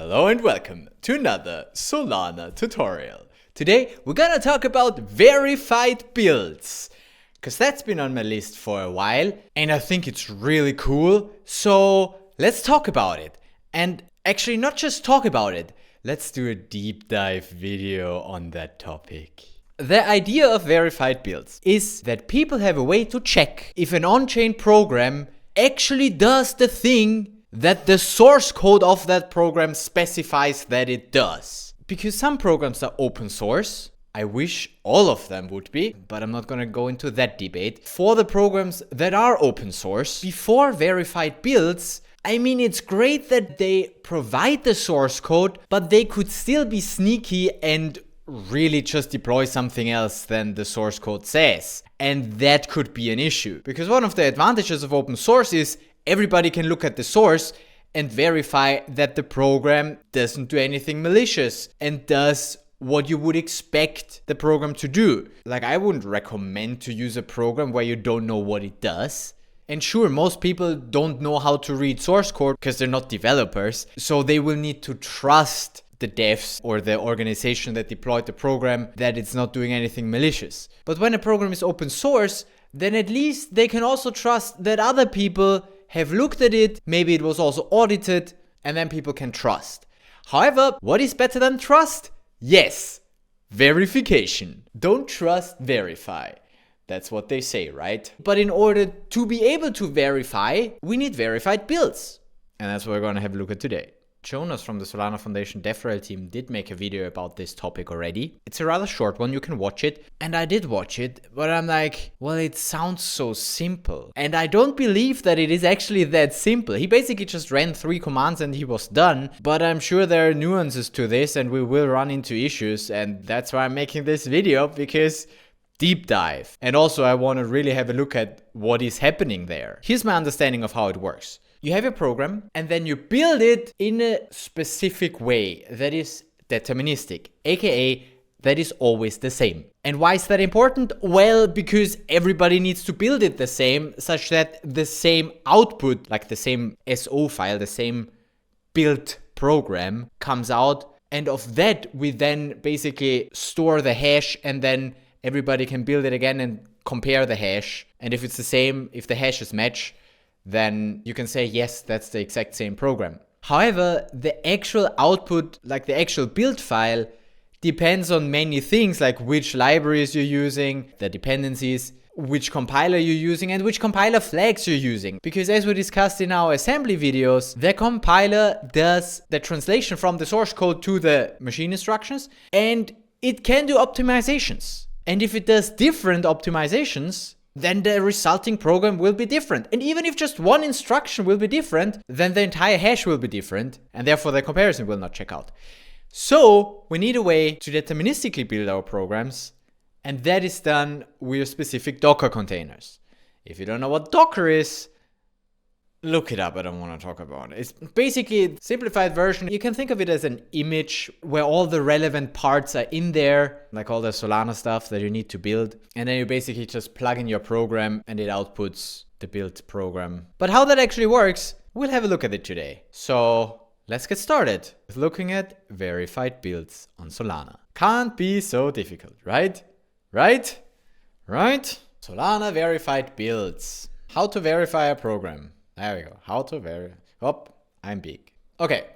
Hello and welcome to another Solana tutorial. Today we're gonna talk about verified builds, because that's been on my list for a while and I think it's really cool. So let's talk about it. And actually not just talk about it, let's do a deep dive video on that topic. The idea of verified builds is that people have a way to check if an on-chain program actually does the thing that the source code of that program specifies that it does. Because some programs are open source. I wish all of them would be, but I'm not gonna go into that debate. For the programs that are open source, before verified builds, I mean, it's great that they provide the source code, but they could still be sneaky and really just deploy something else than the source code says. And that could be an issue. Because one of the advantages of open source is everybody can look at the source and verify that the program doesn't do anything malicious and does what you would expect the program to do. Like, I wouldn't recommend to use a program where you don't know what it does. And sure, most people don't know how to read source code because they're not developers. So they will need to trust the devs or the organization that deployed the program that it's not doing anything malicious. But when a program is open source, then at least they can also trust that other people have looked at it, maybe it was also audited, and then people can trust. However, what is better than trust? Yes, verification. Don't trust, verify. That's what they say, right? But in order to be able to verify, we need verified builds. And that's what we're gonna have a look at today. Jonas from the Solana Foundation DevRel team did make a video about this topic already. It's a rather short one, you can watch it. And I did watch it, but I'm like, well, it sounds so simple. And I don't believe that it is actually that simple. He basically just ran 3 commands and he was done. But I'm sure there are nuances to this and we will run into issues. And that's why I'm making this video, because deep dive. And also I want to really have a look at what is happening there. Here's my understanding of how it works. You have a program and then you build it in a specific way that is deterministic, aka that is always the same. And why is that important? Well, because everybody needs to build it the same, such that the same output, like the same SO file, the same built program comes out. And of that, we then basically store the hash and then everybody can build it again and compare the hash. And if it's the same, if the hashes match, then you can say, yes, that's the exact same program. However, the actual output, like the actual build file, depends on many things, like which libraries you're using, the dependencies, which compiler you're using, and which compiler flags you're using. Because as we discussed in our assembly videos, the compiler does the translation from the source code to the machine instructions, and it can do optimizations. And if it does different optimizations, then the resulting program will be different. And even if just one instruction will be different, then the entire hash will be different, and therefore the comparison will not check out. So we need a way to deterministically build our programs, and that is done with specific Docker containers. If you don't know what Docker is, look it up, I don't want to talk about it. It's basically a simplified version. You can think of it as an image where all the relevant parts are in there, like all the Solana stuff that you need to build. And then you basically just plug in your program and it outputs the built program. But how that actually works, we'll have a look at it today. So let's get started with looking at verified builds on Solana. Can't be so difficult, right? Right? Solana verified builds. How to verify a program. There we go. How to verify. Oh, I'm big. Okay.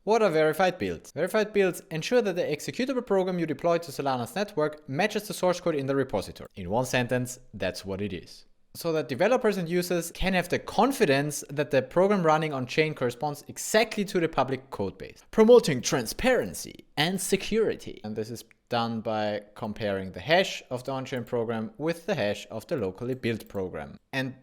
What are verified builds? Verified builds ensure that the executable program you deploy to Solana's network matches the source code in the repository. In one sentence, that's what it is. So that developers and users can have the confidence that the program running on chain corresponds exactly to the public code base, promoting transparency and security. And this is done by comparing the hash of the on-chain program with the hash of the locally built program. And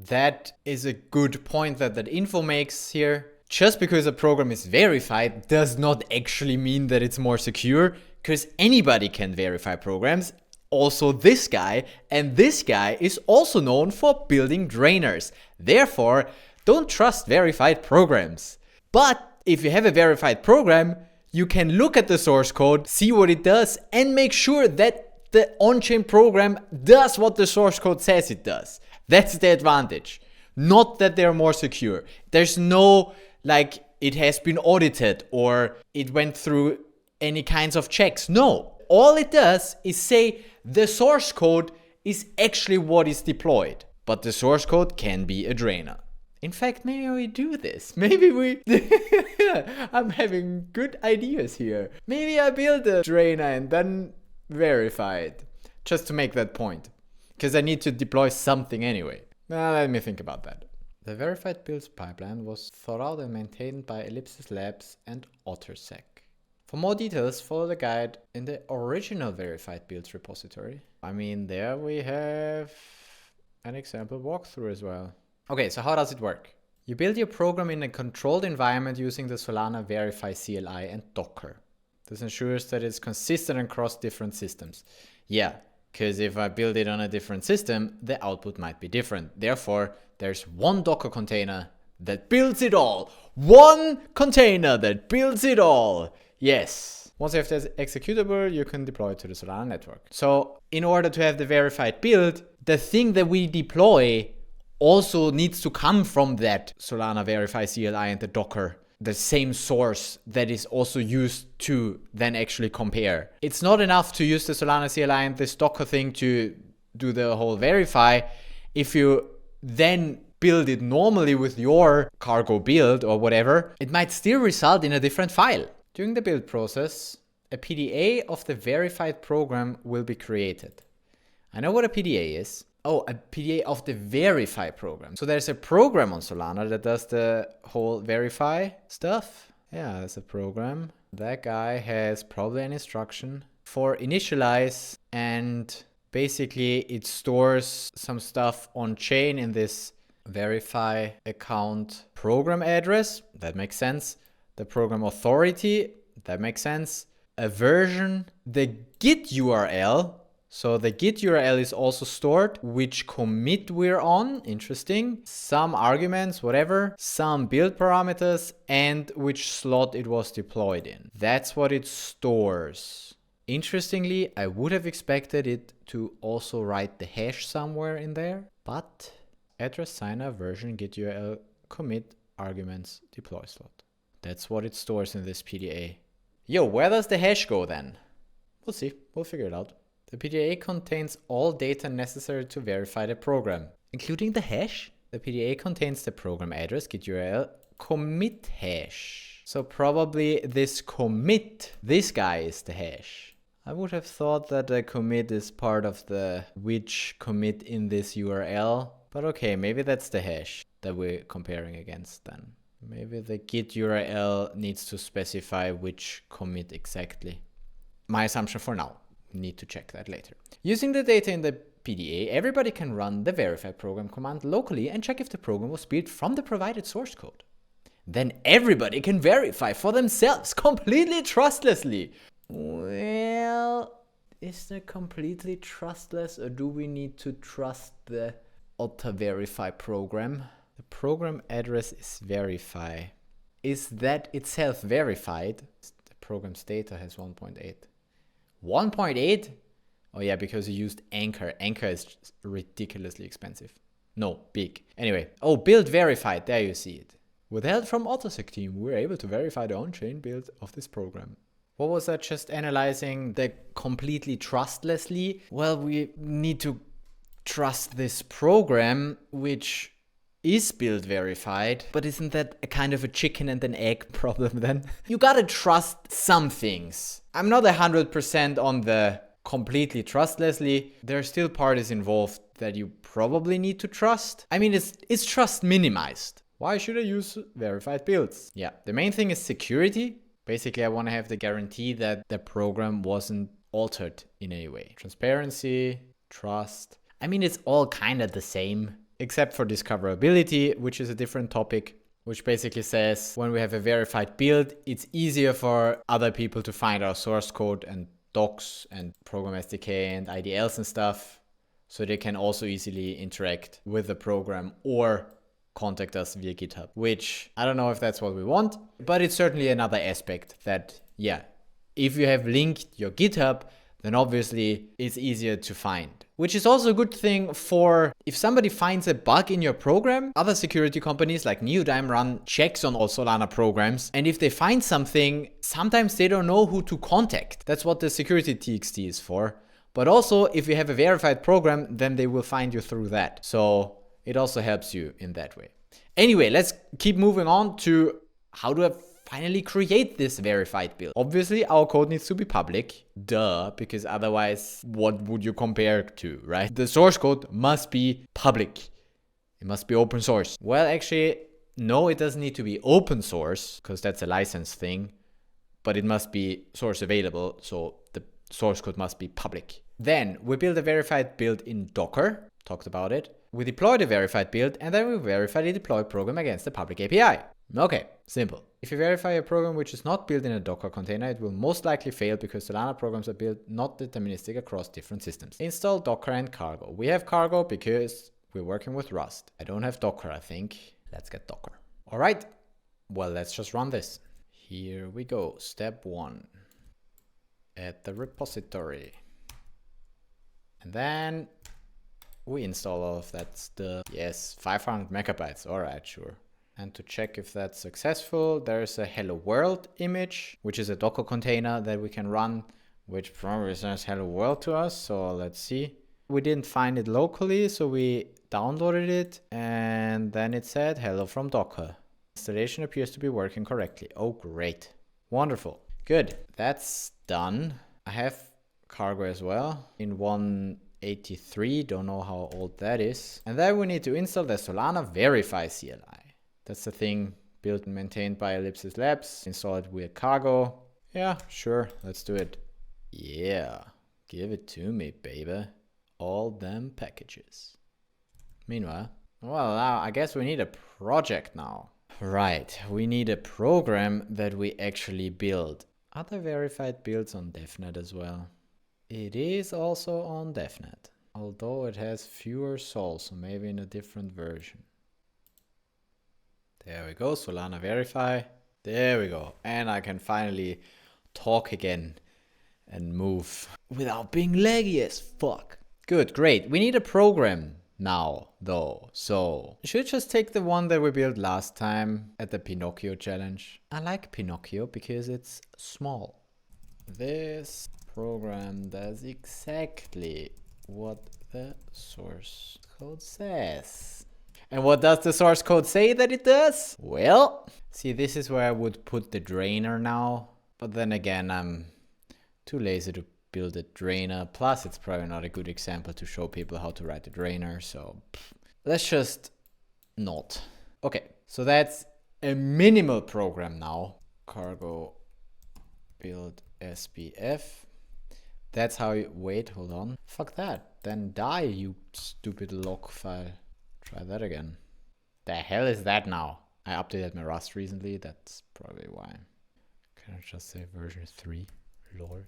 that is a good point that info makes here. Just because a program is verified does not actually mean that it's more secure, because anybody can verify programs. Also this guy, and this guy is also known for building drainers. Therefore, don't trust verified programs. But if you have a verified program, you can look at the source code, see what it does, and make sure that the on-chain program does what the source code says it does. That's the advantage. Not that they're more secure. There's no like it has been audited or it went through any kinds of checks. No, all it does is say the source code is actually what is deployed, but the source code can be a drainer. In fact, maybe we do this. Maybe we... I'm having good ideas here. Maybe I build a drainer and then verify it. Just to make that point. Because I need to deploy something anyway. Let me think about that. The verified builds pipeline was thought out and maintained by Ellipsis Labs and OtterSec. For more details, follow the guide in the original verified builds repository. I mean, there we have an example walkthrough as well. Okay, so how does it work? You build your program in a controlled environment using the Solana Verify CLI and Docker. This ensures that it's consistent across different systems. Yeah, because if I build it on a different system, the output might be different. Therefore, there's one Docker container that builds it all. One container that builds it all. Yes. Once you have this executable, you can deploy it to the Solana network. So in order to have the verified build, the thing that we deploy also needs to come from that Solana Verify CLI and the Docker, the same source that is also used to then actually compare. It's not enough to use the Solana CLI and this Docker thing to do the whole verify. If you then build it normally with your cargo build or whatever, it might still result in a different file. During the build process, a PDA of the verified program will be created. I know what a PDA is. Oh, a PDA of the verify program. So there's a program on Solana that does the whole verify stuff. Yeah, there's a program. That guy has probably an instruction for initialize, and basically it stores some stuff on chain in this verify account program address. That makes sense. The program authority. That makes sense. A version, the Git URL. So the Git URL is also stored, which commit we're on, interesting, some arguments, whatever, some build parameters, and which slot it was deployed in. That's what it stores. Interestingly, I would have expected it to also write the hash somewhere in there, but address signer version Git URL commit arguments deploy slot. That's what it stores in this PDA. Yo, where does the hash go then? We'll see, we'll figure it out. The PDA contains all data necessary to verify the program, including the hash. The PDA contains the program address, Git URL, commit hash. So probably this commit, this guy is the hash. I would have thought that the commit is part of the which commit in this URL, but okay, maybe that's the hash that we're comparing against then. Maybe the Git URL needs to specify which commit exactly. My assumption for now. Need to check that later. Using the data in the PDA, everybody can run the verify program command locally and check if the program was built from the provided source code. Then everybody can verify for themselves completely trustlessly. Well, is that completely trustless, or do we need to trust the auto verify program? The program address is verify. Is that itself verified? The program's data has 1.8. 1.8? Oh yeah, because you used Anchor. Anchor is just ridiculously expensive. No, big. Anyway, oh, build verified. There you see it. With help from OtterSec team, we were able to verify the on-chain build of this program. What was that, just analyzing the completely trustlessly? Well, we need to trust this program, which is build verified, but isn't that a kind of a chicken and an egg problem then? You gotta trust some things. I'm not 100% on the completely trustlessly. There are still parties involved that you probably need to trust. I mean, it's trust minimized. Why should I use verified builds? Yeah, the main thing is security. Basically, I want to have the guarantee that the program wasn't altered in any way. Transparency, trust. I mean, it's all kind of the same, except for discoverability, which is a different topic, which basically says when we have a verified build, it's easier for other people to find our source code and docs and program SDK and IDLs and stuff, so they can also easily interact with the program or contact us via GitHub, which I don't know if that's what we want, but it's certainly another aspect that, yeah, if you have linked your GitHub, then obviously it's easier to find. which is also a good thing for if somebody finds a bug in your program. Other security companies like Neodyme run checks on all Solana programs. And if they find something, sometimes they don't know who to contact. That's what the security TXT is for. But also, if you have a verified program, then they will find you through that. So it also helps you in that way. Anyway, let's keep moving on to how do I finally create this verified build. Obviously, our code needs to be public. Duh, because otherwise, what would you compare to, right? The source code must be public. It must be open source. Well, actually, no, it doesn't need to be open source because that's a license thing, but it must be source available. So the source code must be public. Then we build a verified build in Docker. Talked about it. We deploy the verified build and then we verify the deployed program against the public API. Okay, simple. If you verify a program which is not built in a Docker container, it will most likely fail because Solana programs are built not deterministic across different systems. Install Docker and Cargo. We have Cargo because we're working with Rust. I don't have Docker, I think. Let's get Docker. All right, well, let's just run this. Here we go. Step 1. Add the repository. And then we install all of that stuff. Yes, 500 megabytes. All right, sure. And to check if that's successful, there's a hello world image, which is a Docker container that we can run, which probably says hello world to us. So let's see. We didn't find it locally, so we downloaded it and then it said hello from Docker. Installation appears to be working correctly. Oh, great. Wonderful. Good. That's done. I have Cargo as well in 183. Don't know how old that is. And then we need to install the Solana Verify CLI. That's the thing built and maintained by Ellipsis Labs. Install it with Cargo. Yeah, sure. Let's do it. Yeah. Give it to me, baby. All them packages. Meanwhile, well, now I guess we need a project now. Right. We need a program that we actually build. Are there verified builds on DevNet as well? It is also on DevNet. Although it has fewer sols, so maybe in a different version. There we go, Solana Verify. There we go. And I can finally talk again and move without being laggy as fuck. Good, great. We need a program now, though. So we should just take the one that we built last time at the Pinocchio challenge. I like Pinocchio because it's small. This program does exactly what the source code says. And what does the source code say that it does? Well, see, this is where I would put the drainer now. But then again, I'm too lazy to build a drainer. Plus, it's probably not a good example to show people how to write a drainer. So let's just not. Okay, so that's a minimal program now. Cargo build SPF. That's how you, wait, hold on. Fuck that. Then die, you stupid log file. Try that again. The hell is that now? I updated my Rust recently. That's probably why. Can I just say version 3? Lol.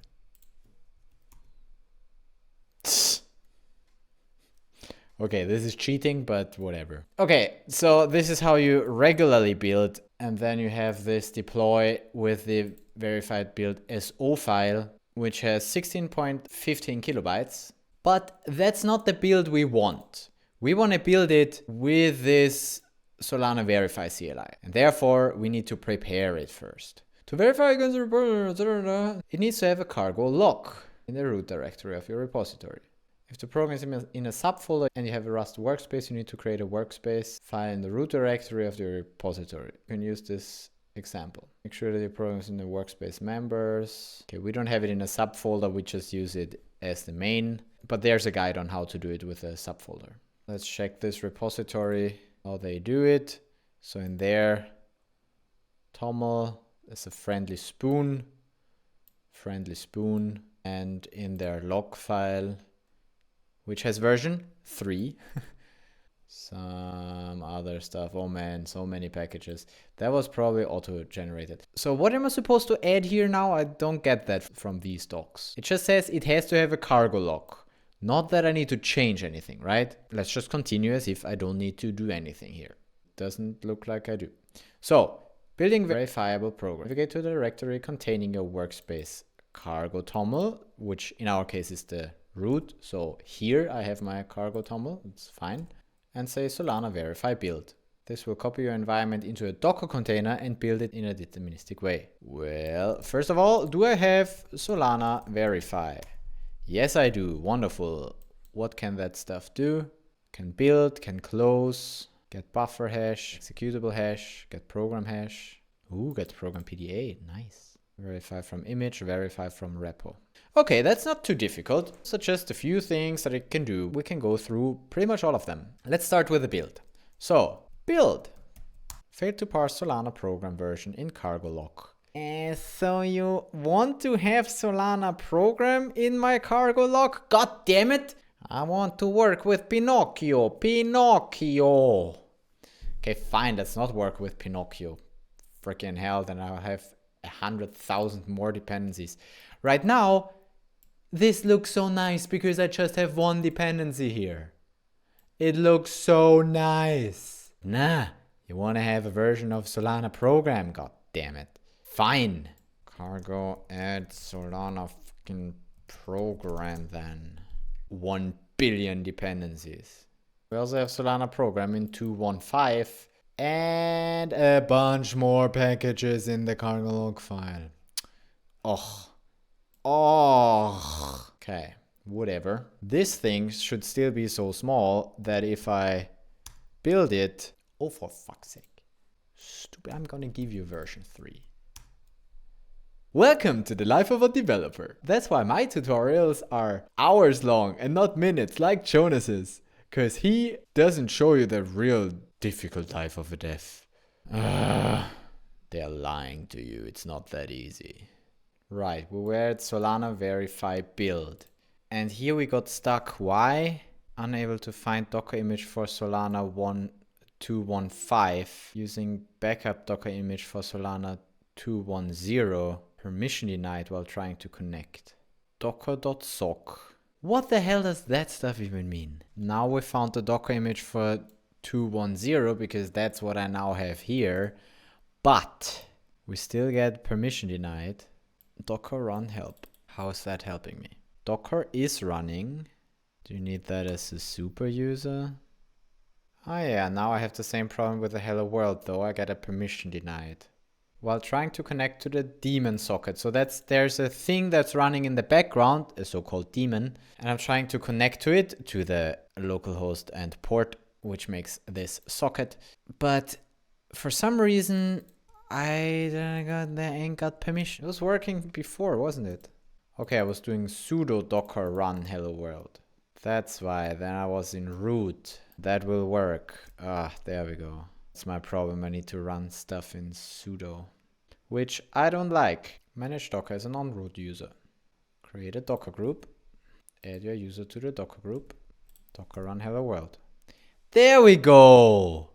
Okay, this is cheating, but whatever. Okay, so this is how you regularly build. And then you have this deploy with the verified build SO file, which has 16.15 kilobytes. But that's not the build we want. We want to build it with this Solana Verify CLI. And therefore, we need to prepare it first. To verify against the repository, it needs to have a cargo lock in the root directory of your repository. If the program is in a subfolder and you have a Rust workspace, you need to create a workspace file in the root directory of your repository. You can use this example. Make sure that your program is in the workspace members. Okay, we don't have it in a subfolder, we just use it as the main. But there's a guide on how to do it with a subfolder. Let's check this repository, how they do it. So in there, TOML is a friendly spoon, and in their log file, which has version 3, some other stuff. Oh man, so many packages. That was probably auto-generated. So what am I supposed to add here now? I don't get that from these docs. It just says it has to have a cargo lock. Not that I need to change anything, right? Let's just continue as if I don't need to do anything here. Doesn't look like I do. So, building verifiable program. Navigate to the directory containing your workspace cargo TOML, which in our case is the root. So here I have my cargo toml, it's fine. And say Solana verify build. This will copy your environment into a Docker container and build it in a deterministic way. Well, first of all, do I have Solana verify? Yes, I do. Wonderful. What can that stuff do? Can build, can close, get buffer hash, executable hash, get program hash. Ooh, get program PDA. Nice. Verify from image, verify from repo. Okay, that's not too difficult. So just a few things that it can do. We can go through pretty much all of them. Let's start with the build. So, build. Failed to parse Solana program version in cargo lock. So you want to have Solana program in my cargo lock? God damn it! I want to work with Pinocchio. Pinocchio! Okay, fine, let's not work with Pinocchio. Freaking hell, then I'll have 100,000 more dependencies. Right now, this looks so nice because I just have one dependency here. It looks so nice. Nah, you want to have a version of Solana program, god damn it. Fine. Cargo add Solana fucking program then. 1 billion dependencies. We also have Solana program in 2.15 and a bunch more packages in the cargo log file. Okay, whatever. This thing should still be so small that if I build it, oh for fuck's sake. Stupid, I'm gonna give you version 3. Welcome to the life of a developer. That's why my tutorials are hours long and not minutes like Jonas's. Cause he doesn't show you the real difficult life of a dev. They're lying to you, it's not that easy. Right, we were at Solana verify build. And here we got stuck. Why? Unable to find Docker image for Solana 1.2.15 using backup Docker image for Solana 2.1.0. Permission denied while trying to connect. Docker.soc. What the hell does that stuff even mean? Now we found the Docker image for 2.1.0 because that's what I now have here. But we still get permission denied. Docker run help. How is that helping me? Docker is running. Do you need that as a super user? Oh yeah, now I have the same problem with the hello world though. I get a permission denied. While trying to connect to the daemon socket. So there's a thing that's running in the background, a so-called daemon, and I'm trying to connect to it, to the localhost and port, which makes this socket. But for some reason, I ain't got permission. It was working before, wasn't it? Okay, I was doing sudo docker run hello world. That's why. Then I was in root. That will work. There we go. That's my problem. I need to run stuff in sudo, which I don't like. Manage Docker as a non-root user. Create a Docker group. Add your user to the Docker group. Docker run hello world. There we go.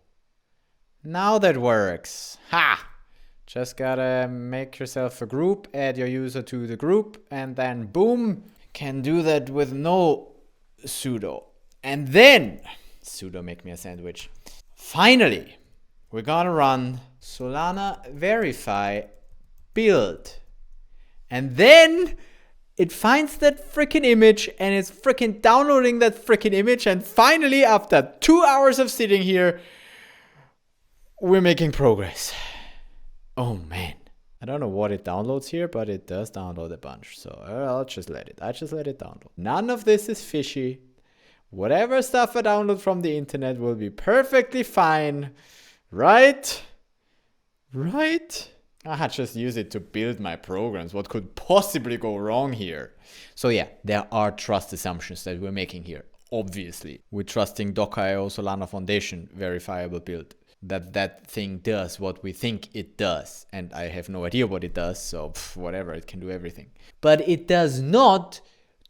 Now that works. Ha! Just gotta make yourself a group, add your user to the group, and then boom, can do that with no sudo. And then sudo make me a sandwich. Finally, we're gonna run Solana verify build. And then it finds that freaking image and it's freaking downloading that freaking image. And finally, after 2 hours of sitting here, we're making progress. Oh man. I don't know what it downloads here, but it does download a bunch. So I'll just let it. I just let it download. None of this is fishy. Whatever stuff I download from the internet will be perfectly fine. Right? Right? I just use it to build my programs. What could possibly go wrong here? So yeah, there are trust assumptions that we're making here. Obviously, we're trusting Docker.io Solana Foundation verifiable build. That thing does what we think it does. And I have no idea what it does, so whatever, it can do everything. But it does not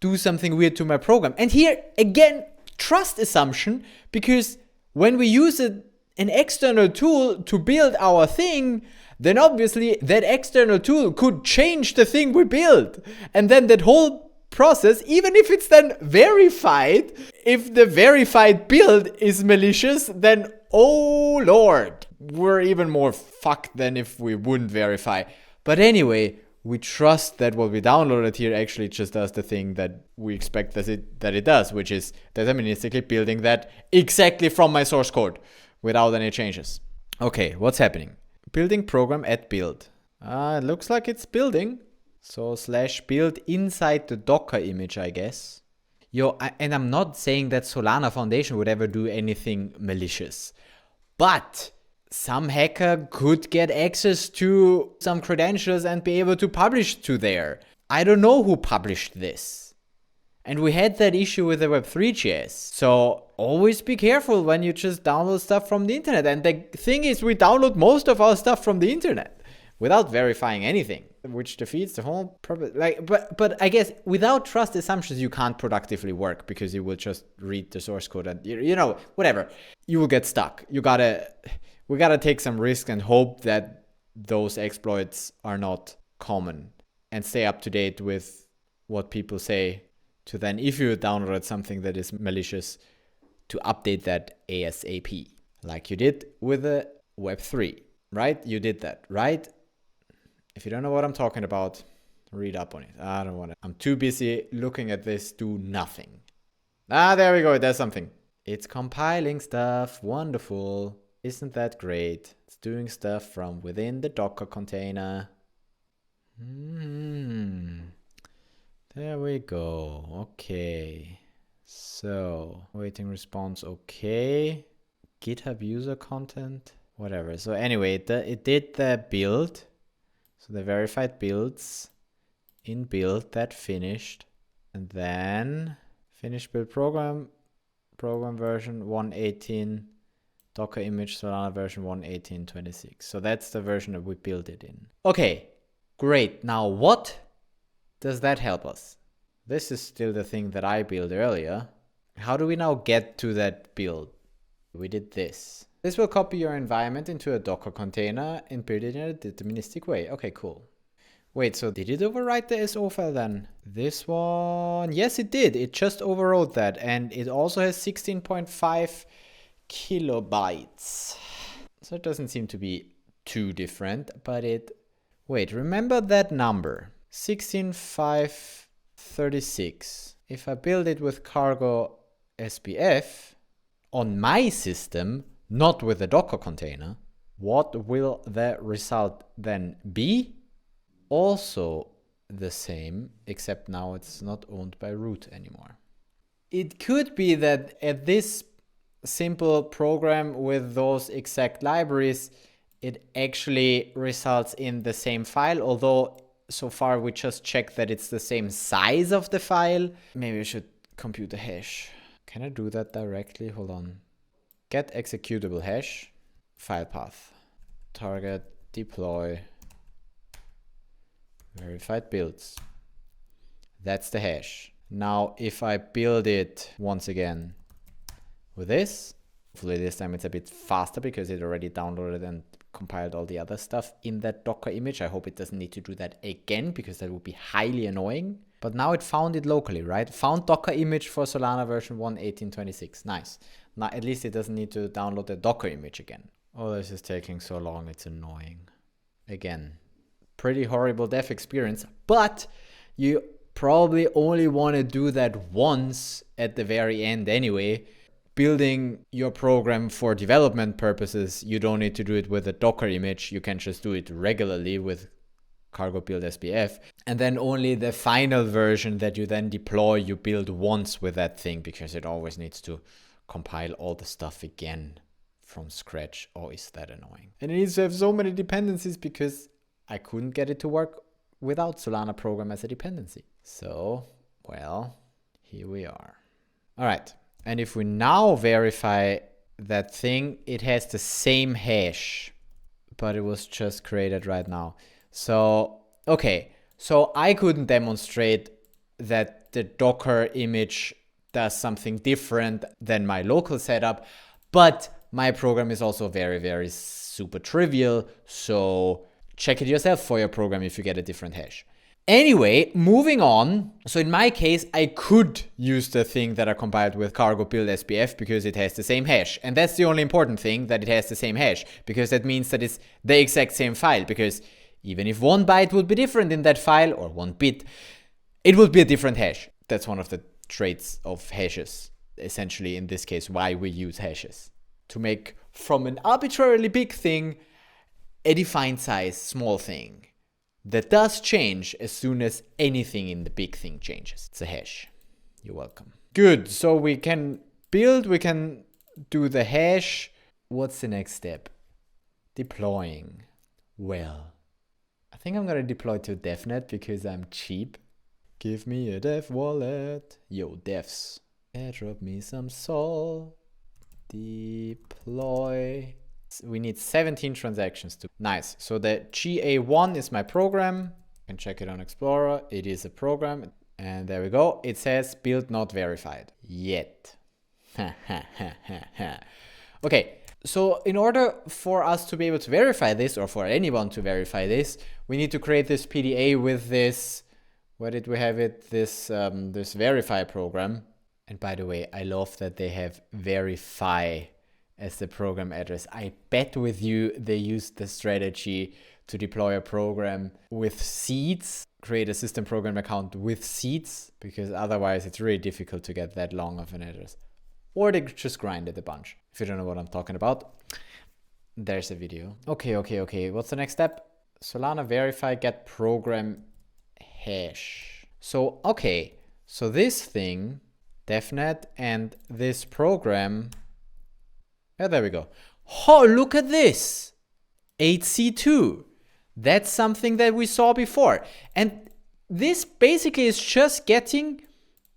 do something weird to my program. And here, again, trust assumption, because when we use an external tool to build our thing, then obviously that external tool could change the thing we build. And then that whole process, even if it's then verified, if the verified build is malicious, then oh lord, we're even more fucked than if we wouldn't verify. But anyway, we trust that what we downloaded here actually just does the thing that we expect that it does, which is deterministically building that exactly from my source code without any changes. Okay, what's happening? Building program at build. It looks like it's building. So /build inside the Docker image, I guess. And I'm not saying that Solana Foundation would ever do anything malicious, but some hacker could get access to some credentials and be able to publish to there. I don't know who published this. And we had that issue with the Web3.js. So always be careful when you just download stuff from the internet. And the thing is, we download most of our stuff from the internet without verifying anything, which defeats the whole purpose. But I guess without trust assumptions, you can't productively work because you will just read the source code and, whatever. You will get stuck. We gotta take some risk and hope that those exploits are not common and stay up to date with what people say to then, if you downloaded something that is malicious, to update that ASAP, like you did with the Web3, right? You did that, right? If you don't know what I'm talking about, read up on it. I don't want to. I'm too busy looking at this, do nothing. There we go. There's something. It's compiling stuff. Wonderful. Isn't that great? It's doing stuff from within the Docker container. There we go. Okay. So, waiting response. Okay. GitHub user content. Whatever. So anyway, it did the build. So the verified builds in build that finished. And then finish build program version 1.18. Docker image Solana version 1.18.26. So that's the version that we built it in. Okay, great. Now what does that help us? This is still the thing that I built earlier. How do we now get to that build? We did this. This will copy your environment into a Docker container and build it in a deterministic way. Okay, cool. Wait, so did it overwrite the SO file then? This one, yes it did. It just overwrote that, and it also has 16.5 kilobytes. So it doesn't seem to be too different, but wait, remember that number, 16536. If I build it with cargo SPF on my system, not with a Docker container, what will the result then be? Also the same, except now it's not owned by root anymore. It could be that at this simple program with those exact libraries, it actually results in the same file, although so far we just checked that it's the same size of the file. Maybe I should compute the hash. Can I do that directly? Hold on. Get executable hash, file path, target, deploy, verified builds. That's the hash. Now, if I build it once again with this, hopefully this time it's a bit faster because it already downloaded and compiled all the other stuff in that Docker image. I hope it doesn't need to do that again because that would be highly annoying. But now it found it locally, right? Found Docker image for Solana version 1.18.26. Nice. Now at least it doesn't need to download the Docker image again. Oh, this is taking so long. It's annoying. Again, pretty horrible dev experience, but you probably only want to do that once at the very end anyway. Building your program for development purposes, you don't need to do it with a Docker image. You can just do it regularly with cargo build SPF. And then only the final version that you then deploy, you build once with that thing because it always needs to compile all the stuff again from scratch. Oh, is that annoying? And it needs to have so many dependencies because I couldn't get it to work without Solana program as a dependency. So, well, here we are. All right. And if we now verify that thing, it has the same hash, but it was just created right now. So, okay. So I couldn't demonstrate that the Docker image does something different than my local setup, but my program is also very, very super trivial. So check it yourself for your program if you get a different hash. Anyway, moving on. So in my case, I could use the thing that I compiled with cargo build SPF because it has the same hash. And that's the only important thing, that it has the same hash, because that means that it's the exact same file. Because Even if 1 byte would be different in that file, or 1 bit, it would be a different hash. That's one of the traits of hashes. Essentially, in this case, why we use hashes. To make from an arbitrarily big thing a defined size small thing that does change as soon as anything in the big thing changes. It's a hash. You're welcome. Good, so we can build, we can do the hash. What's the next step? Deploying. Well, I think I'm gonna deploy to DevNet because I'm cheap. Give me a dev wallet. Yo, devs. Drop me some sol. Deploy. We need 17 transactions to. Nice. So the GA1 is my program. You can check it on Explorer. It is a program. And there we go. It says build not verified yet. Okay. So in order for us to be able to verify this, or for anyone to verify this, we need to create this PDA with this. Where did we have it? This verify program. And by the way, I love that they have verify as the program address. I bet with you they used the strategy to deploy a program with seeds, create a system program account with seeds, because otherwise it's really difficult to get that long of an address. Or they just grind it a bunch. If you don't know what I'm talking about, there's a video. Okay. What's the next step? Solana verify get program hash. So, okay. So this thing, DevNet, and this program. Yeah, there we go. Oh, look at this. 8C2. That's something that we saw before. And this basically is just getting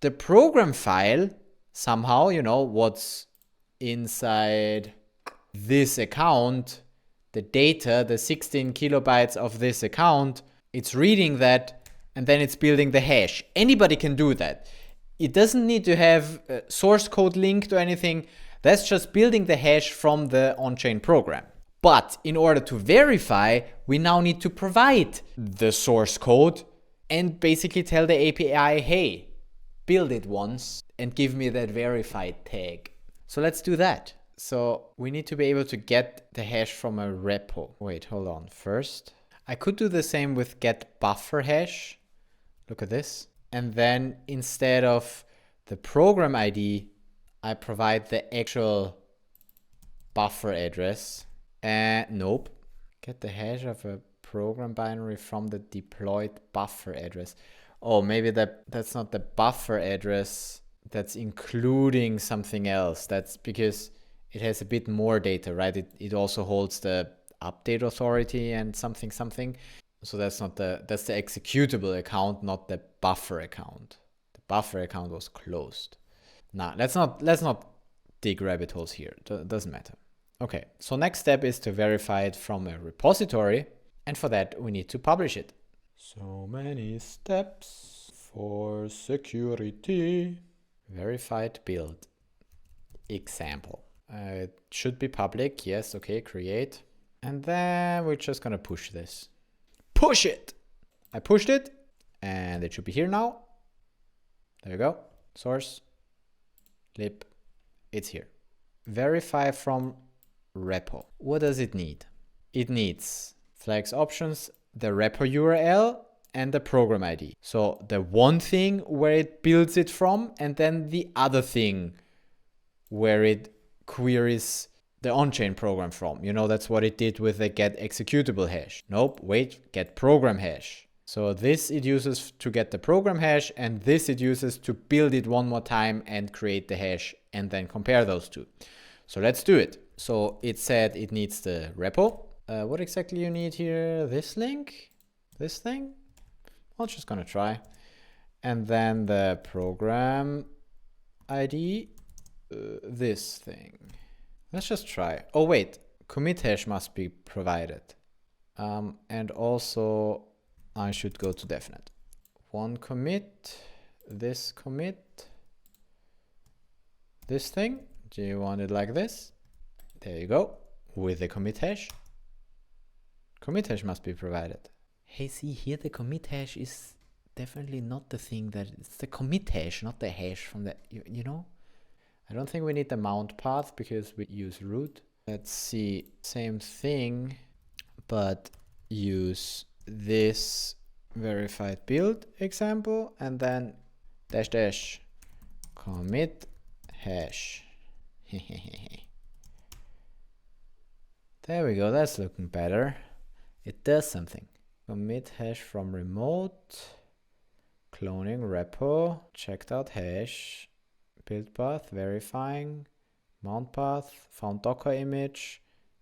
the program file somehow, you know, what's inside this account, the data, the 16 kilobytes of this account. It's reading that, and then it's building the hash. Anybody can do that. It doesn't need to have source code linked or anything. That's just building the hash from the on-chain program. But in order to verify, we now need to provide the source code and basically tell the API, hey, build it once and give me that verified tag. So let's do that. So we need to be able to get the hash from a repo. Wait, hold on. First, I could do the same with get buffer hash. Look at this. And then instead of the program ID, I provide the actual buffer address. Nope. Get the hash of a program binary from the deployed buffer address. Oh, maybe that's not the buffer address. That's including something else. That's because it has a bit more data, right? It also holds the update authority and something. So that's the executable account, not the buffer account. The buffer account was closed. Nah, let's not dig rabbit holes here. Doesn't matter. Okay, so next step is to verify it from a repository, and for that we need to publish it. So many steps for security. Verified build. Example. It should be public. Yes, okay, create. And then we're just gonna push this. Push it! I pushed it, and it should be here now. There you go. Source. Lib. It's here. Verify from repo. What does it need? It needs flags options, the repo URL, and the program ID. So the one thing where it builds it from, and then the other thing where it queries the on-chain program from. You know, that's what it did with the get executable hash. Nope, wait, get program hash. So this it uses to get the program hash, and this it uses to build it one more time and create the hash and then compare those two. So let's do it. So it said it needs the repo. What exactly you need here? This link? This thing? I'm just gonna try. And then the program ID, this thing. Let's just try. Oh wait, commit hash must be provided. And also I should go to DevNet. One commit, this thing. Do you want it like this? There you go, with the commit hash. Commit hash must be provided. Hey, see here, the commit hash is definitely not the thing that it's the commit hash, not the hash from the, you know? I don't think we need the mount path because we use root. Let's see, same thing, but use this verified build example and then dash dash commit hash. There we go, that's looking better. It does something. Commit hash from remote, cloning repo, checked out hash, build path, verifying, mount path, found Docker image,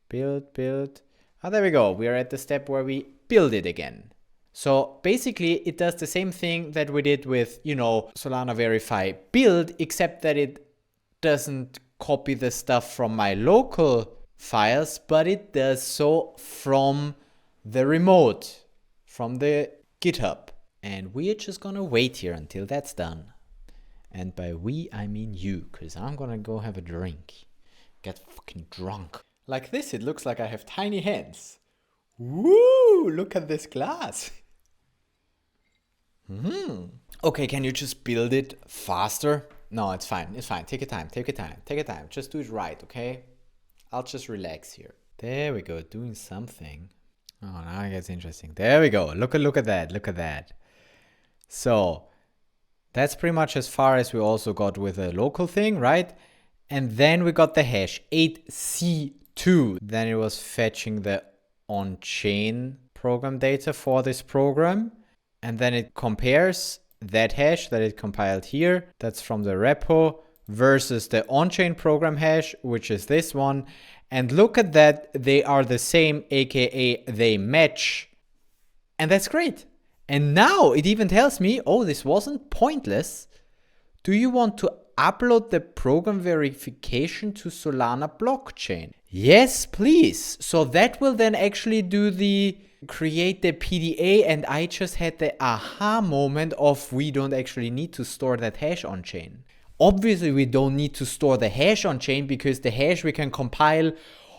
build. Ah, there we go. We are at the step where we build it again. So basically it does the same thing that we did with, Solana verify build, except that it doesn't copy the stuff from my local files, but it does so from the remote, from the GitHub. And we're just gonna wait here until that's done. And by we, I mean you, because I'm gonna go have a drink. Get fucking drunk. Like this, it looks like I have tiny hands. Woo! Look at this glass. Okay, can you just build it faster? No, it's fine. It's fine. Take your time. Take your time. Take your time. Just do it right, okay? I'll just relax here. There we go. Doing something. Oh, now it gets interesting. There we go. Look at that. Look at that. So that's pretty much as far as we also got with a local thing, right? And then we got the hash 8C2. Then it was fetching the on-chain program data for this program. And then it compares that hash that it compiled here, that's from the repo, versus the on-chain program hash, which is this one. And look at that, they are the same, aka they match. And that's great. And now it even tells me, oh, this wasn't pointless. Do you want to upload the program verification to Solana blockchain? Yes, please. So that will then actually create the PDA, and I just had the aha moment of we don't actually need to store that hash on chain. Obviously, we don't need to store the hash on chain because the hash we can compile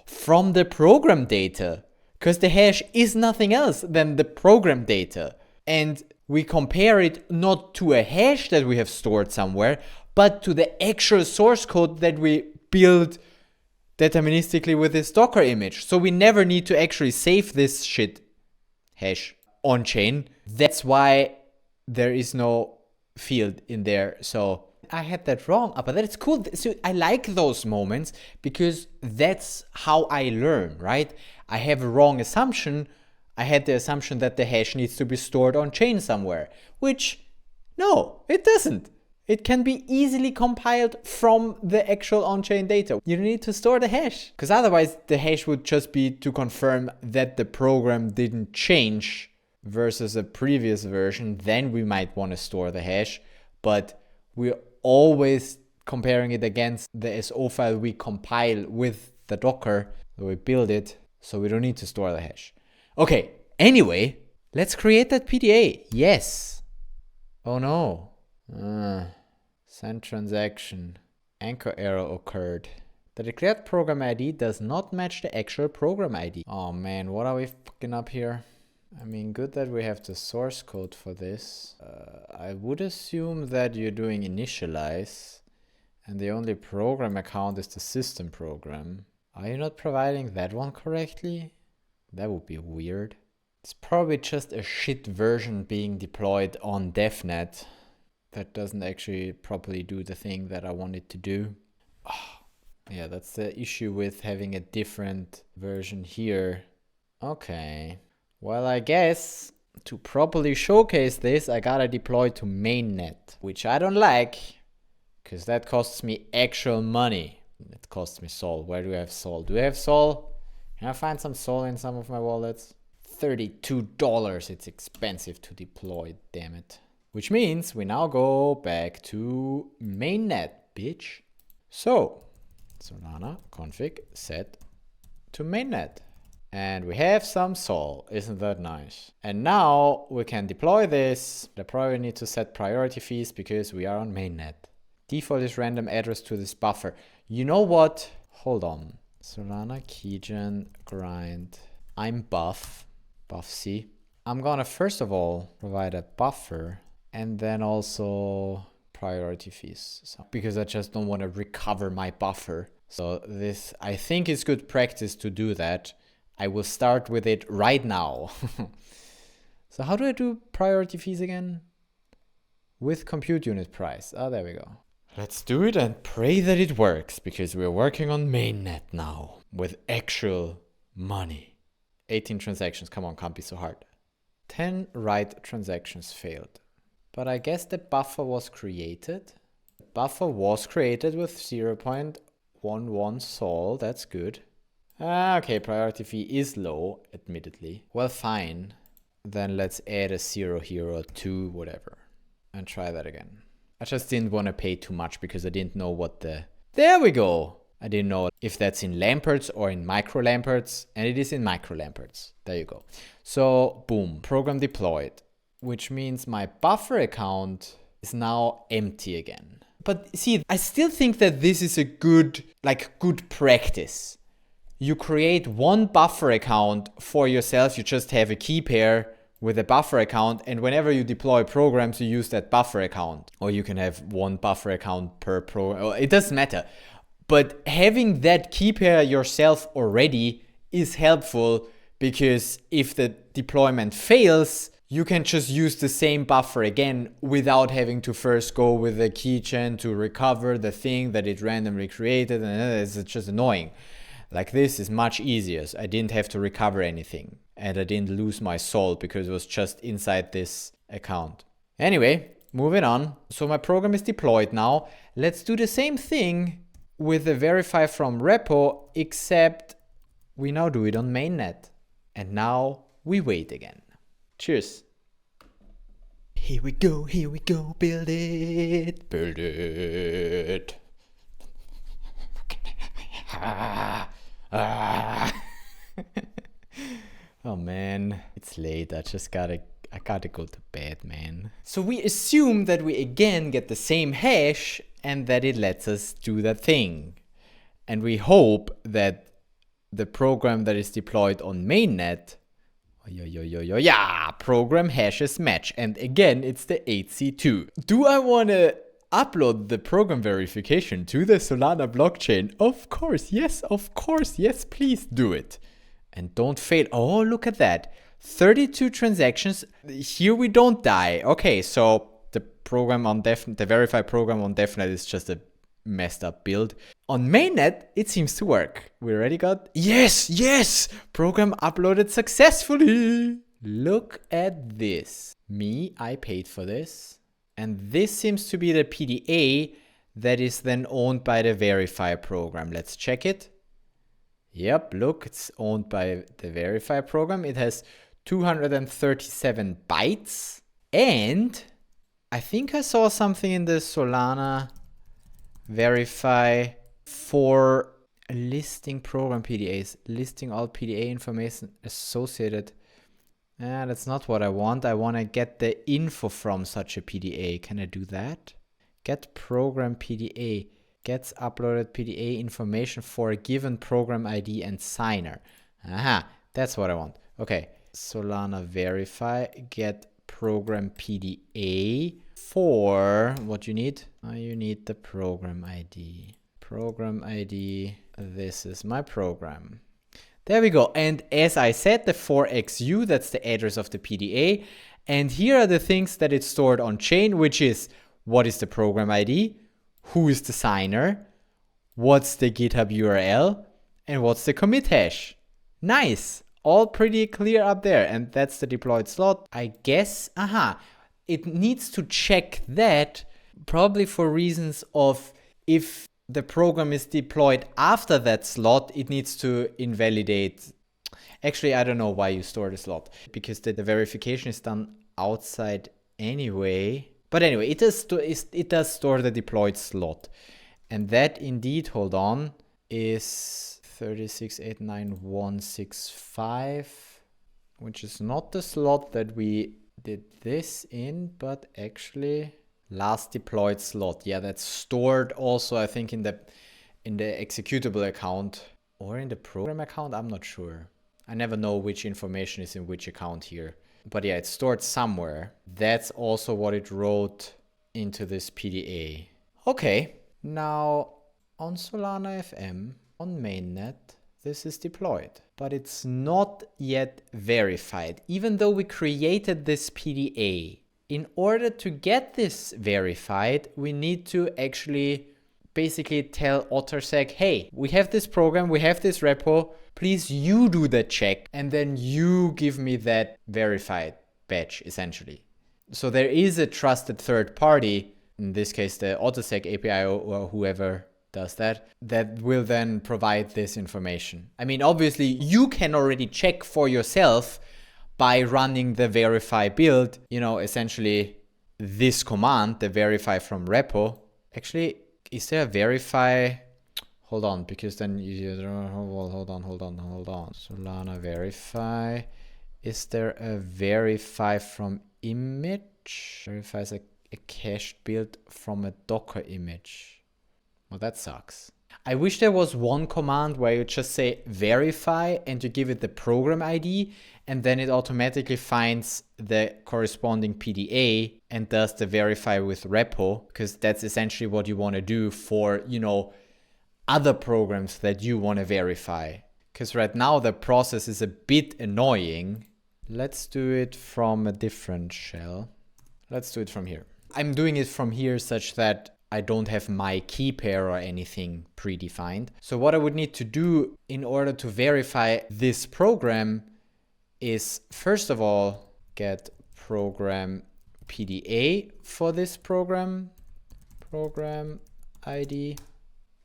from the program data, because the hash is nothing else than the program data. And we compare it not to a hash that we have stored somewhere, but to the actual source code that we build deterministically with this Docker image. So we never need to actually save this shit hash on chain. That's why there is no field in there. So I had that wrong, but that's cool. So I like those moments because that's how I learn, right? I have a wrong assumption. I had the assumption that the hash needs to be stored on chain somewhere, which no, it doesn't. It can be easily compiled from the actual on-chain data. You don't need to store the hash, because otherwise the hash would just be to confirm that the program didn't change versus a previous version. Then we might want to store the hash, but we're always comparing it against the SO file we compile with the Docker, so we build it, so we don't need to store the hash. Okay, anyway, let's create that PDA. Yes. Oh no. Send transaction. Anchor error occurred. The declared program ID does not match the actual program ID. Oh man, what are we fucking up here? I mean, good that we have the source code for this. I would assume that you're doing initialize and the only program account is the system program. Are you not providing that one correctly? That would be weird. It's probably just a shit version being deployed on DevNet that doesn't actually properly do the thing that I wanted to do. Oh, yeah, that's the issue with having a different version here. Okay. Well, I guess to properly showcase this, I gotta deploy to mainnet, which I don't like because that costs me actual money. It costs me Sol. Where do I have Sol? Do I have Sol? Can I find some Sol in some of my wallets? $32. It's expensive to deploy, damn it. Which means we now go back to mainnet, bitch. So, Solana config set to mainnet. And we have some Sol, isn't that nice? And now we can deploy this. I probably need to set priority fees because we are on mainnet. Default is random address to this buffer. You know what? Hold on. Solana keygen grind. I'm buff C. I'm gonna first of all provide a buffer and then also priority fees. So, because I just don't want to recover my buffer. So this, I think it's good practice to do that. I will start with it right now. So how do I do priority fees again? With compute unit price. Oh, there we go. Let's do it and pray that it works, because we're working on mainnet now with actual money. 18 transactions. Come on, can't be so hard. 10 write transactions failed. But I guess the buffer was created. The buffer was created with 0.11 sol. That's good. Okay, priority fee is low, admittedly. Well, fine. Then let's add a 0 here or 2, whatever. And try that again. I just didn't want to pay too much because I didn't know what the... There we go! I didn't know if that's in Lamperts or in micro Lamperts, and it is in micro Lamperts. There you go. So, boom, program deployed, which means my buffer account is now empty again. But see, I still think that this is a good practice. You create one buffer account for yourself. You just have a key pair with a buffer account, and whenever you deploy programs, you use that buffer account. Or you can have one buffer account per program. It doesn't matter. But having that key pair yourself already is helpful, because if the deployment fails, you can just use the same buffer again without having to first go with the keychain to recover the thing that it randomly created, and it's just annoying. Like this is much easier. So I didn't have to recover anything, and I didn't lose my sol because it was just inside this account. Anyway, moving on. So my program is deployed now. Let's do the same thing with the verify from repo, except we now do it on mainnet. And now we wait again. Cheers. Here we go, build it. Build it. Oh man, it's late. I gotta go to bed, man. So we assume that we again get the same hash and that it lets us do that thing. And we hope that the program that is deployed on mainnet, program hashes match. And again, it's the 8c2. Do I want to upload the program verification to the Solana blockchain? Of course, yes, please do it. And don't fail. Oh, look at that. 32 transactions. Here we don't die. Okay, so the program on the verify program on DevNet is just a messed up build. On mainnet, it seems to work. We already got... Yes! Program uploaded successfully. Look at this. I paid for this. And this seems to be the PDA that is then owned by the verify program. Let's check it. Yep, look, it's owned by the verify program. It has 237 bytes. And I think I saw something in the Solana verify for listing program PDAs, listing all PDA information associated. That's not what I want. I want to get the info from such a PDA. Can I do that? Get program PDA. Gets uploaded PDA information for a given program ID and signer. Aha, that's what I want. Okay, Solana verify, get program PDA for what you need. You need the program ID. Program ID, this is my program. There we go. And as I said, the 4xu, that's the address of the PDA. And here are the things that it's stored on chain, which is what is the program ID, who is the signer, what's the GitHub URL, and what's the commit hash. Nice. All pretty clear up there. And that's the deployed slot. I guess, it needs to check that probably for reasons of if the program is deployed after that slot, it needs to invalidate. Actually, I don't know why you store the slot, because the verification is done outside anyway. But anyway, it does store the deployed slot. And that indeed, hold on, is 3689165, which is not the slot that we did this in, but actually last deployed slot. Yeah, that's stored also, I think, in the executable account or in the program account. I'm not sure. I never know which information is in which account here. But yeah, it's stored somewhere. That's also what it wrote into this PDA. Okay, now on Solana FM, on mainnet, this is deployed, but it's not yet verified. Even though we created this PDA, in order to get this verified, we need to actually basically tell Autosec, hey, we have this program, we have this repo, please you do the check, and then you give me that verified badge, essentially. So there is a trusted third party, in this case the Autosec API or whoever does that will then provide this information. I mean, obviously you can already check for yourself by running the verify build, essentially this command, the verify from repo. Actually, is there a verify? Hold on, because then hold on. Solana verify. Is there a verify from image? Verifies a cached build from a Docker image. Well, that sucks. I wish there was one command where you just say verify and you give it the program ID, and then it automatically finds the corresponding PDA and does the verify with repo, because that's essentially what you want to do for, other programs that you want to verify. Because right now the process is a bit annoying. Let's do it from a different shell. Let's do it from here. I'm doing it from here such that I don't have my key pair or anything predefined. So what I would need to do in order to verify this program is, first of all, get program PDA for this program ID.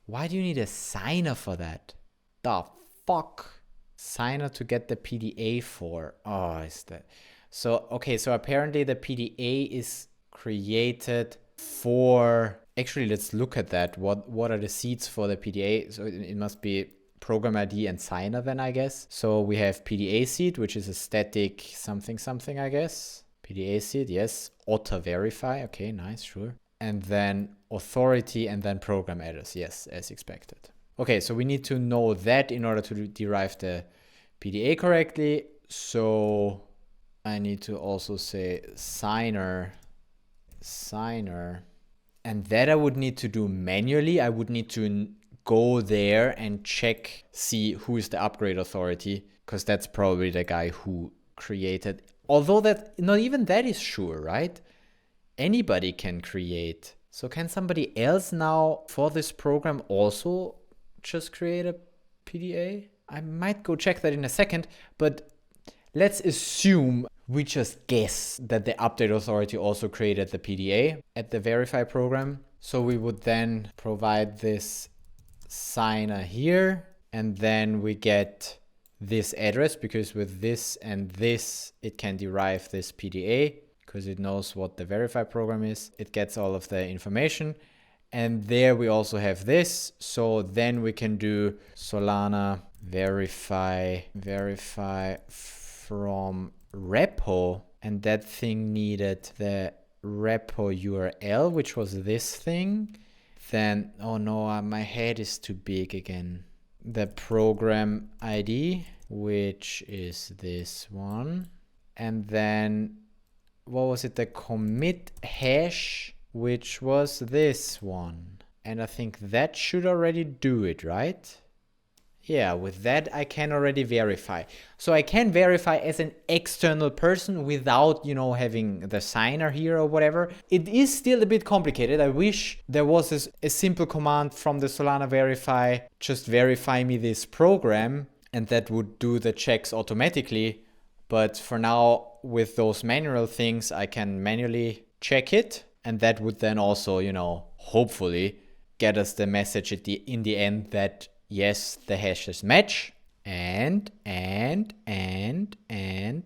Why do you need a signer for that? The fuck? Signer to get the PDA for? Oh, is that? So, okay, so apparently the PDA is created for... Actually, let's look at that. What are the seeds for the PDA? So it must be program ID and signer then, I guess. So we have PDA seed, which is a static something, I guess. PDA seed, yes. Auto verify. Okay, nice, sure. And then authority and then program address. Yes, as expected. Okay, so we need to know that in order to derive the PDA correctly. So I need to also say signer. And that I would need to do manually. I would need to go there and check, see who is the upgrade authority, because that's probably the guy who created. Although that, not even that is sure, right? Anybody can create. So can somebody else now for this program also just create a PDA? I might go check that in a second, but let's assume we just guess that the update authority also created the PDA at the verify program. So we would then provide this signer here, and then we get this address, because with this and this, it can derive this PDA because it knows what the verify program is. It gets all of the information. And there we also have this. So then we can do Solana verify from repo, and that thing needed the repo URL, which was this thing. Then, oh no, my head is too big again. The program ID, which is this one. And then, what was it? The commit hash, which was this one. And I think that should already do it, right? Yeah, with that I can already verify. So I can verify as an external person without, having the signer here or whatever. It is still a bit complicated. I wish there was a simple command from the Solana verify, just verify me this program, and that would do the checks automatically. But for now, with those manual things, I can manually check it. And that would then also, hopefully get us the message in the end that yes, the hashes match, and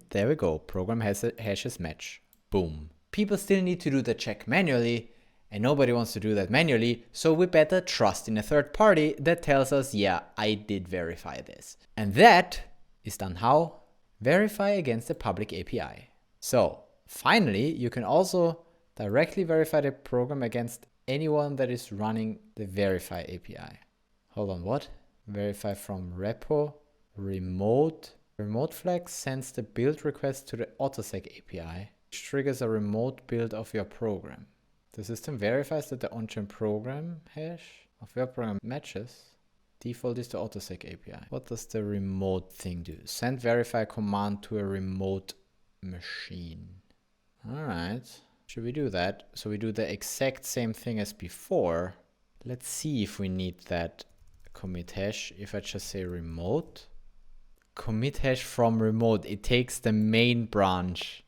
there we go. Program hashes match. Boom. People still need to do the check manually, and nobody wants to do that manually, so we better trust in a third party that tells us, yeah, I did verify this. And that is done how? Verify against the public API. So finally, you can also directly verify the program against anyone that is running the verify API. Hold on, what? Verify from repo, remote. Remote flag sends the build request to the Autosec API, which triggers a remote build of your program. The system verifies that the on-chain program hash of your program matches. Default is the autosec API. What does the remote thing do? Send verify command to a remote machine. All right. Should we do that? So we do the exact same thing as before. Let's see if we need that commit hash. If I just say remote, commit hash from remote, it takes the main branch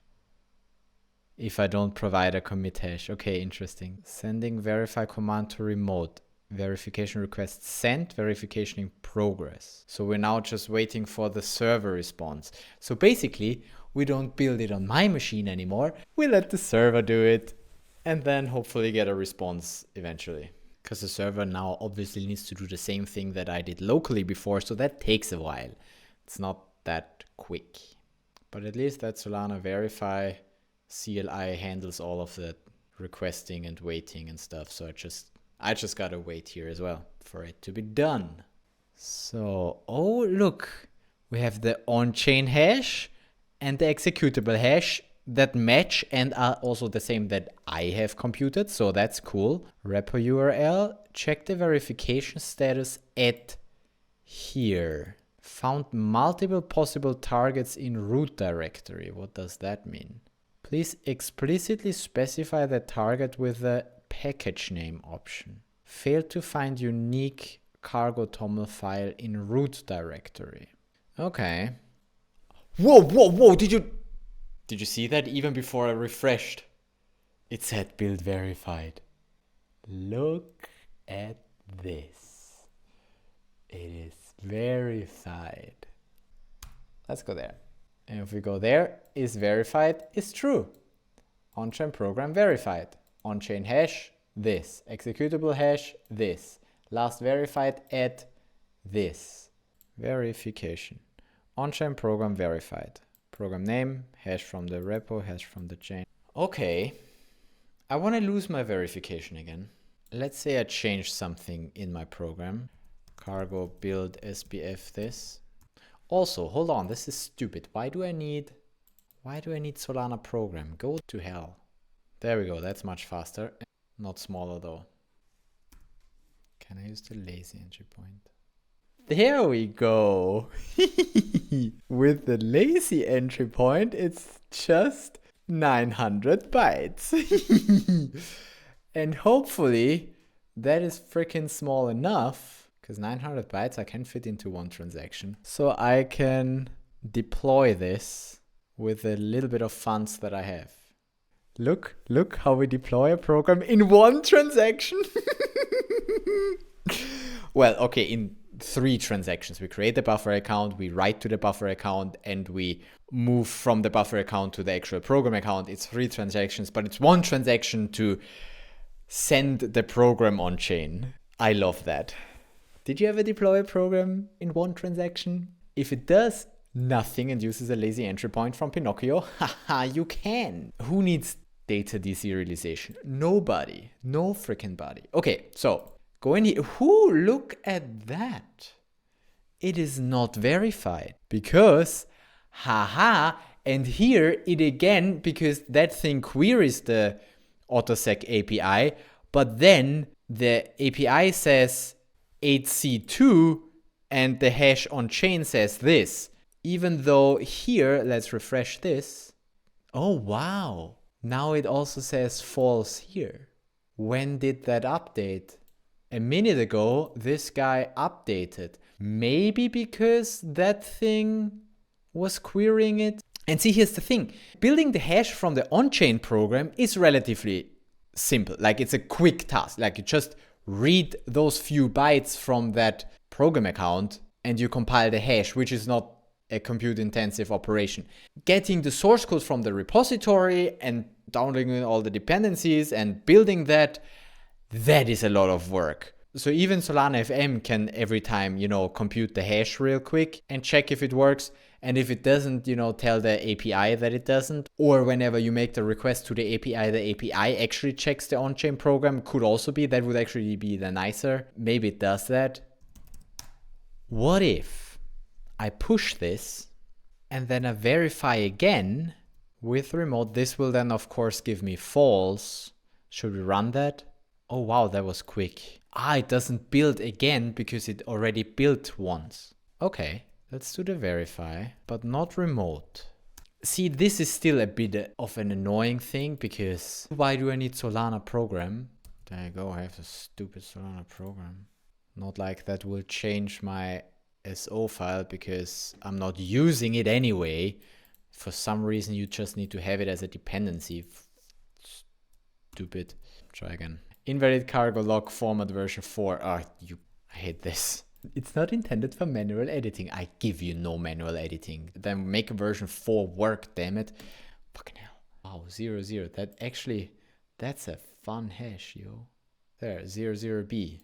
if I don't provide a commit hash. Okay, interesting. Sending verify command to remote. Verification request sent, verification in progress. So we're now just waiting for the server response. So basically, we don't build it on my machine anymore. We let the server do it and then hopefully get a response eventually. Because the server now obviously needs to do the same thing that I did locally before, so that takes a while. It's not that quick. But at least that Solana verify CLI handles all of the requesting and waiting and stuff. So I just gotta wait here as well for it to be done. So, oh look, we have the on-chain hash and the executable hash that match and are also the same that I have computed. So that's cool. Repo URL, check the verification status at here. Found multiple possible targets in root directory. What does that mean? Please explicitly specify the target with the package name option. Failed to find unique cargo toml file in root directory. Okay. Whoa, did you see that? Even before I refreshed, it said build verified. Look at this. It is verified. Let's go there. And if we go there, is verified is true. On-chain program verified. On-chain hash, this. Executable hash, this. Last verified at this. Verification. On-chain program verified. Program name, hash from the repo, hash from the chain. Okay. I want to lose my verification again. Let's say I change something in my program. Cargo build SBF this. Also, hold on, this is stupid. Why do I need Solana program? Go to hell. There we go, that's much faster. Not smaller though. Can I use the lazy entry point? There we go. With the lazy entry point, it's just 900 bytes. And hopefully that is freaking small enough, because 900 bytes I can fit into one transaction. So I can deploy this with a little bit of funds that I have. Look how we deploy a program in one transaction. Well, okay, in 3 transactions. We create the buffer account, we write to the buffer account, and we move from the buffer account to the actual program account. It's 3 transactions, but it's 1 transaction to send the program on chain. I love that. Did you ever deploy a program in 1 transaction? If it does nothing and uses a lazy entry point from Pinocchio, haha, you can. Who needs data deserialization? Nobody. No freaking body. Okay, so go in here. Look at that. It is not verified because, haha, and here it again, because that thing queries the autosec API, but then the API says 8C2 and the hash on chain says this. Even though here, let's refresh this. Oh, wow. Now it also says false here. When did that update? A minute ago, this guy updated. Maybe because that thing was querying it. And see, here's the thing. Building the hash from the on-chain program is relatively simple. Like, it's a quick task. Like, you just read those few bytes from that program account and you compile the hash, which is not a compute-intensive operation. Getting the source code from the repository and downloading all the dependencies and building that is a lot of work. So even Solana FM can every time, compute the hash real quick and check if it works. And if it doesn't, tell the API that it doesn't. Or whenever you make the request to the API actually checks the on-chain program. Could also be, that would actually be the nicer. Maybe it does that. What if I push this and then I verify again with remote? This will then of course give me false. Should we run that? Oh wow, that was quick. it doesn't build again because it already built once. Okay, let's do the verify, but not remote. See, this is still a bit of an annoying thing because why do I need Solana program? There you go, I have a stupid Solana program. Not like that will change my SO file because I'm not using it anyway. For some reason, you just need to have it as a dependency. Stupid. Try again. Invalid cargo log format version 4. I hate this. It's not intended for manual editing. I give you no manual editing. Then make a version 4 work, damn it. Fucking hell. Wow, 00. That's a fun hash, yo. There, 00B.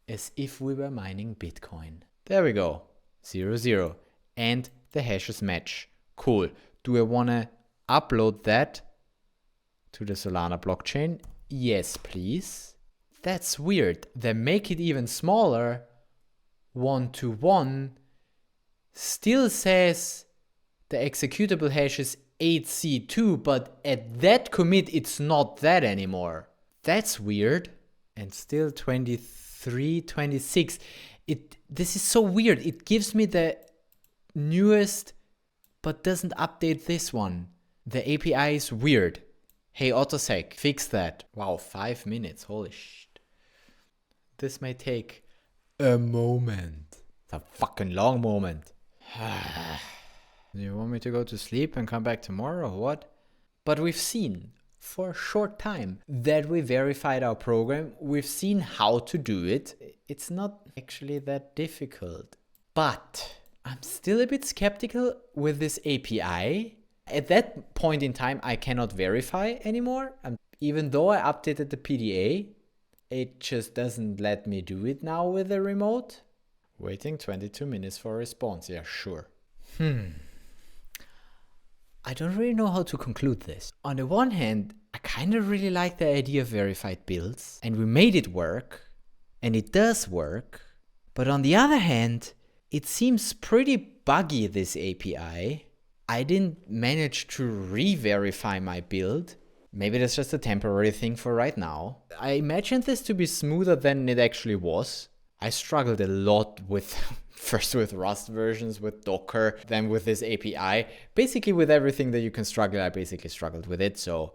As if we were mining Bitcoin. There we go. 00. And the hashes match. Cool. Do I want to upload that to the Solana blockchain? Yes, please. That's weird. They make it even smaller. 1-to-1 still says the executable hash is 8C2, but at that commit it's not that anymore. That's weird. And still 2326. This is so weird. It gives me the newest but doesn't update this one. The API is weird. Hey Autosec, fix that. Wow, 5 minutes. Holy shit. This may take a moment. It's a fucking long moment. You want me to go to sleep and come back tomorrow or what? But we've seen for a short time that we verified our program. We've seen how to do it. It's not actually that difficult. But I'm still a bit skeptical with this API. At that point in time, I cannot verify anymore. Even though I updated the PDA, it just doesn't let me do it now with the remote. Waiting 22 minutes for a response. Yeah, sure. I don't really know how to conclude this. On the one hand, I kind of really like the idea of verified builds, and we made it work, and it does work. But on the other hand, it seems pretty buggy, this API. I didn't manage to re-verify my build. Maybe that's just a temporary thing for right now. I imagined this to be smoother than it actually was. I struggled a lot with, first with Rust versions, with Docker, then with this API. Basically with everything that you can struggle, I basically struggled with it, so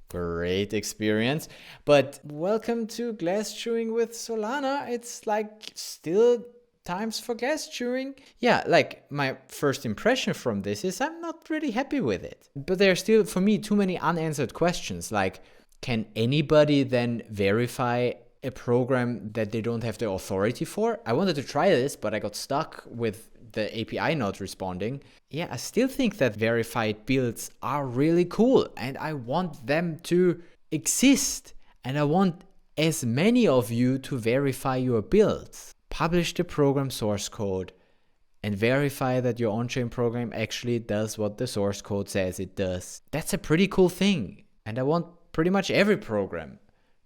great experience. But welcome to glass chewing with Solana. It's like still times for glass chewing. Yeah, like my first impression from this is I'm not really happy with it. But there are still, for me, too many unanswered questions. Like, can anybody then verify a program that they don't have the authority for? I wanted to try this, but I got stuck with the API not responding. Yeah, I still think that verified builds are really cool and I want them to exist. And I want as many of you to verify your builds. Publish the program source code and verify that your on-chain program actually does what the source code says it does. That's a pretty cool thing. And I want pretty much every program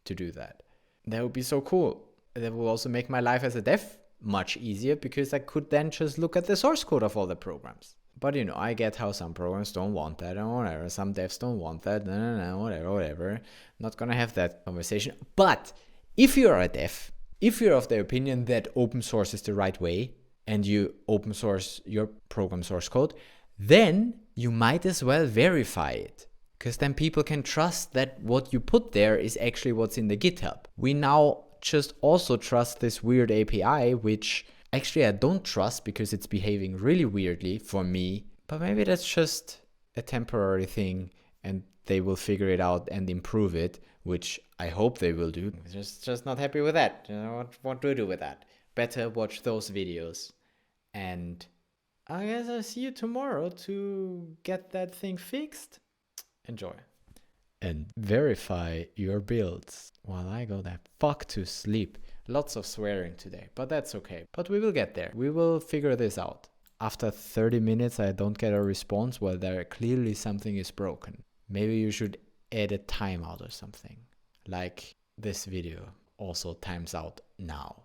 to do that. That would be so cool. That will also make my life as a dev much easier because I could then just look at the source code of all the programs. But you know, I get how some programs don't want that and whatever. Some devs don't want that, whatever. Not gonna have that conversation. But if you're a dev, if you're of the opinion that open source is the right way and you open source your program source code, then you might as well verify it. Because then people can trust that what you put there is actually what's in the GitHub. We now just also trust this weird API, which actually I don't trust because it's behaving really weirdly for me. But maybe that's just a temporary thing and they will figure it out and improve it, which I hope they will do. Just not happy with that. You know, what do I do with that? Better watch those videos. And I guess I'll see you tomorrow to get that thing fixed. Enjoy. And verify your builds while I go the fuck to sleep. Lots of swearing today, but that's okay. But we will get there. We will figure this out. After 30 minutes, I don't get a response. Well, there clearly something is broken. Maybe you should add a timeout or something. Like this video also times out now.